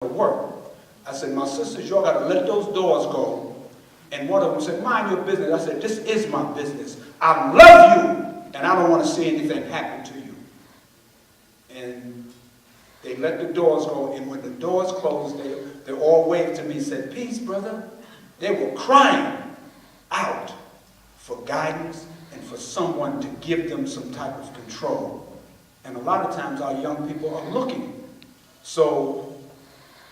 work. I said, my sisters, y'all got to let those doors go. And one of them said, mind your business. I said, this is my business. I love you, and I don't want to see anything happen to you. And they let the doors go, and when the doors closed, they all waved to me and said, peace, brother. They were crying out for guidance and for someone to give them some type of control. And a lot of times our young people are looking. So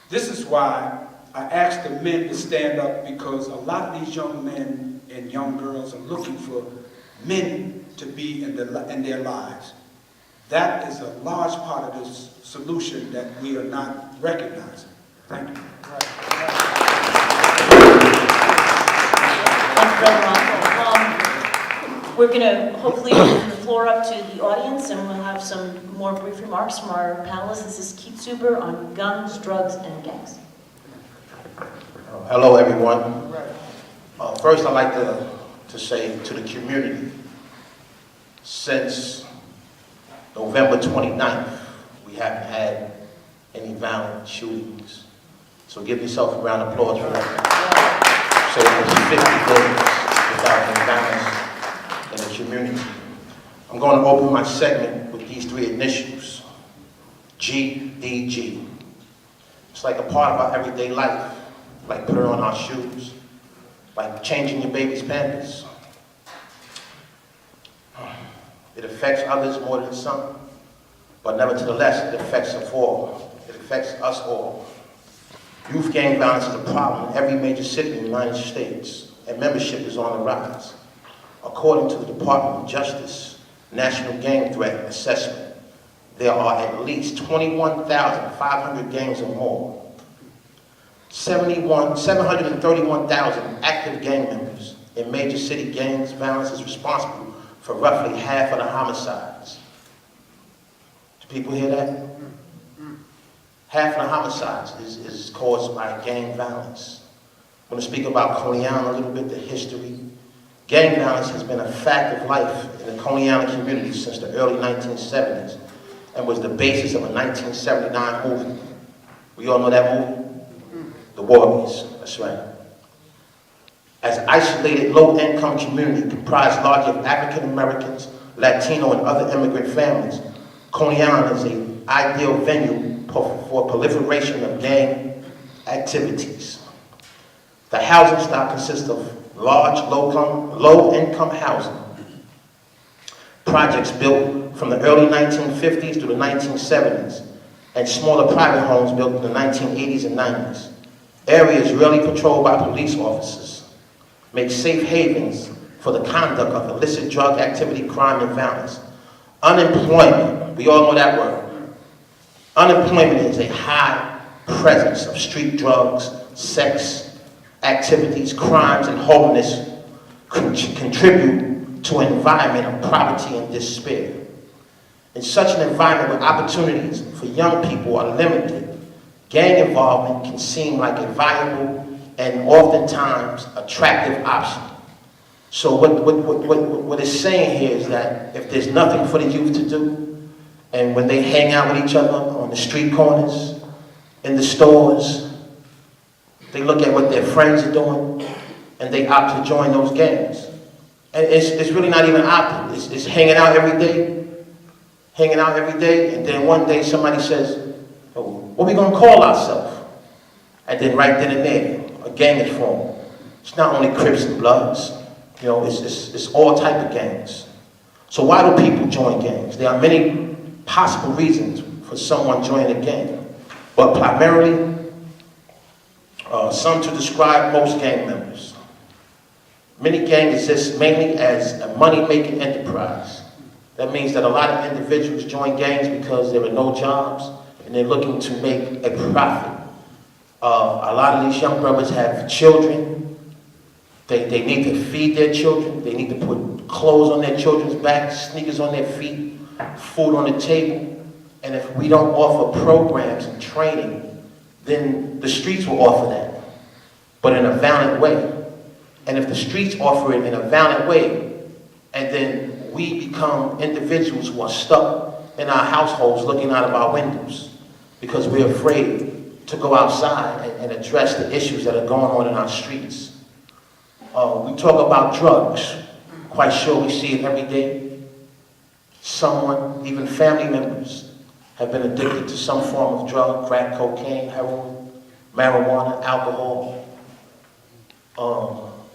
this is why I asked the men to stand up, because a lot of these young men and young girls are looking for men to be in their lives. That is a large part of this solution that we are not recognizing. Thank you. Thank you, Brother Michael. We're going to hopefully open the floor up to the audience, and we'll have some more brief remarks from our panelists. This is Keith Zuber on guns, drugs, and gangs. Hello, everyone. First, I'd like to say to the community, since November 29th, we haven't had any violent shootings. So give yourself a round of applause for that. So it was 50 days without any violence in the community. I'm going to open my segment with these three initials, GDG. It's like a part of our everyday life, like putting on our shoes, like changing your baby's pampers. It affects others more than some, but nevertheless, it affects us all. It affects us all. Youth gang violence is a problem in every major city in the United States, and membership is on the rise. According to the Department of Justice National Gang Threat Assessment, there are at least 21,500 gangs or more. 731,000 active gang members in major city gangs. Violence is responsible for roughly half of the homicides. Do people hear that? Half of the homicides is caused by gang violence. I'm going to speak about Coney Island a little bit, the history. Gang violence has been a fact of life in the Coney Island community since the early 1970s and was the basis of a 1979 movie. We all know that movie? The Warriors, that's right. As an isolated, low-income community comprised largely of African Americans, Latino, and other immigrant families, Coney Island is an ideal venue for proliferation of gang activities. The housing stock consists of large, low-income housing projects built from the early 1950s to the 1970s, and smaller private homes built in the 1980s and 90s. Areas rarely patrolled by police officers make safe havens for the conduct of illicit drug activity, crime, and violence. Unemployment, we all know that word. Unemployment is a high presence of street drugs, sex activities, crimes, and homelessness contribute to an environment of poverty and despair. In such an environment where opportunities for young people are limited, gang involvement can seem like a viable and oftentimes attractive option. So what it's saying here is that if there's nothing for the youth to do, and when they hang out with each other on the street corners, in the stores, they look at what their friends are doing, and they opt to join those gangs. And it's really not even opting, it's hanging out every day, and then one day somebody says, oh, what are we going to call ourselves? And then right then and there, a gang is formed. It's not only Crips and Bloods, you know, it's all type of gangs. So why do people join gangs? There are many possible reasons for someone joining a gang, but primarily, some to describe most gang members. Many gangs exist mainly as a money-making enterprise. That means that a lot of individuals join gangs because there are no jobs and they're looking to make a profit. A lot of these young brothers have children. They need to feed their children. They need to put clothes on their children's backs, sneakers on their feet, food on the table. And if we don't offer programs and training, then the streets will offer that, but in a violent way. And if the streets offer it in a violent way, and then we become individuals who are stuck in our households looking out of our windows because we're afraid to go outside and address the issues that are going on in our streets. We talk about drugs. Quite sure we see it every day. Someone, even family members, have been addicted to some form of drug, crack, cocaine, heroin, marijuana, alcohol.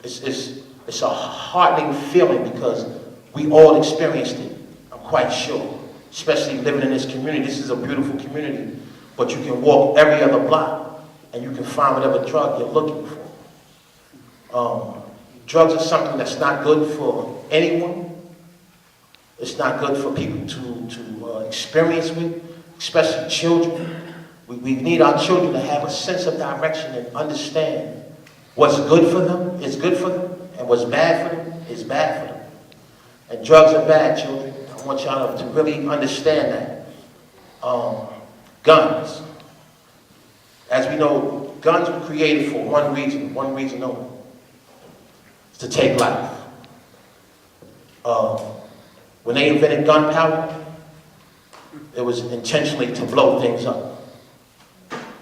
It's a heartening feeling because we all experienced it, I'm quite sure. Especially living in this community. This is a beautiful community, but you can walk every other block and you can find whatever drug you're looking for. Drugs are something that's not good for anyone. It's not good for people to experience with, especially children. We need our children to have a sense of direction and understand what's good for them is good for them, and what's bad for them is bad for them. And drugs are bad, children. I want y'all to really understand that. Guns. As we know, guns were created for one reason only. It's to take life. When they invented gunpowder, it was intentionally to blow things up.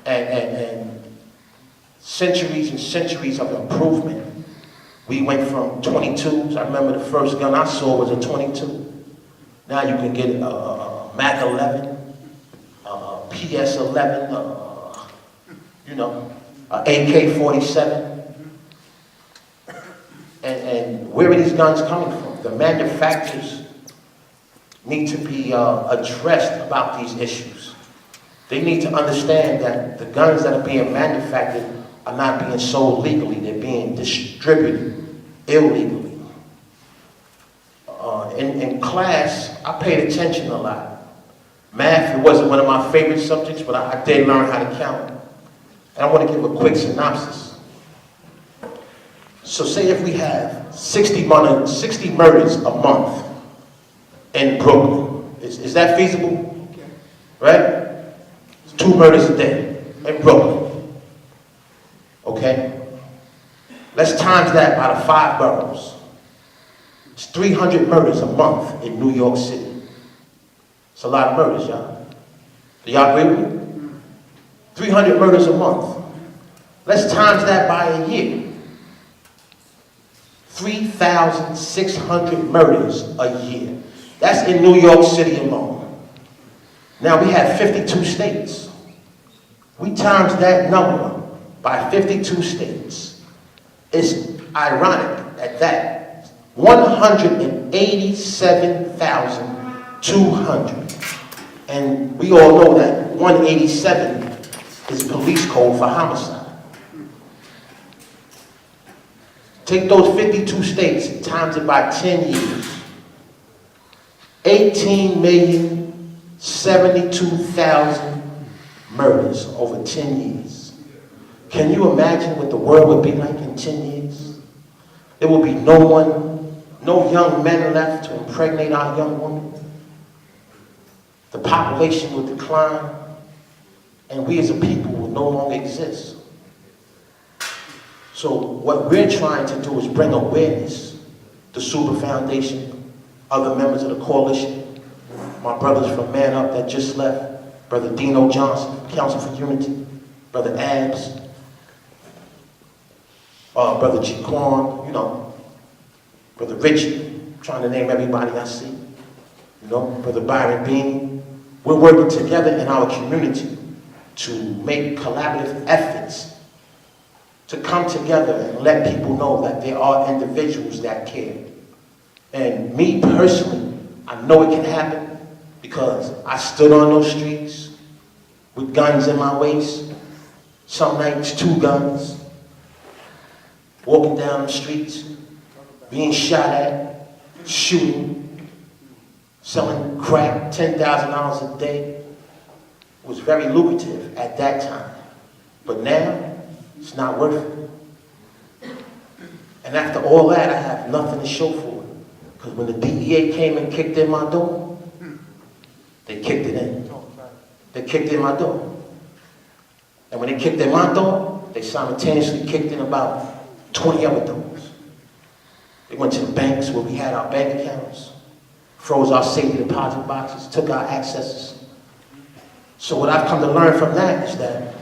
And centuries and centuries of improvement. We went from 22s. I remember the first gun I saw was a 22. Now you can get a Mac 11, a PS 11, AK-47. And where are these guns coming from? The manufacturers need to be addressed about these issues. They need to understand that the guns that are being manufactured are not being sold legally. They're being distributed illegally. In class, I paid attention a lot. Math, it wasn't one of my favorite subjects, but I did learn how to count. And I want to give a quick synopsis. So say if we have 60 murders a month in Brooklyn. Is that feasible? Right? It's 2 murders a day in Brooklyn. Okay? Let's times that by the 5 boroughs. It's 300 murders a month in New York City. It's a lot of murders, y'all. Do y'all agree with me? 300 murders a month. Let's times that by a year. 3,600 murders a year. That's in New York City alone. Now we have 52 states. We times that number by 52 states. It's ironic at that. 187,200. And we all know that 187 is police code for homicide. Take those 52 states and times it by 10 years. 18,072,000 murders over 10 years. Can you imagine what the world would be like in 10 years? There will be no young men left to impregnate our young women. The population will decline, and we as a people will no longer exist. So what we're trying to do is bring awareness. The Super Foundation, other members of the coalition, my brothers from Man Up that just left, Brother Dino Johnson, Council for Unity, Brother Abs, Brother G-Quan, Brother Richie, trying to name everybody I see, Brother Byron Bean. We're working together in our community to make collaborative efforts to come together and let people know that there are individuals that care. And me personally, I know it can happen because I stood on those streets with guns in my waist, some nights 2 guns, walking down the streets, being shot at, shooting, selling crack, $10,000 a day. It was very lucrative at that time. But now, it's not worth it. And after all that, I have nothing to show for it. Because when the DEA came and kicked in my door, they kicked it in. They kicked in my door. And when they kicked in my door, they simultaneously kicked in about 20 other doors. They went to the banks where we had our bank accounts, froze our safety deposit boxes, took our accesses. So what I've come to learn from that is that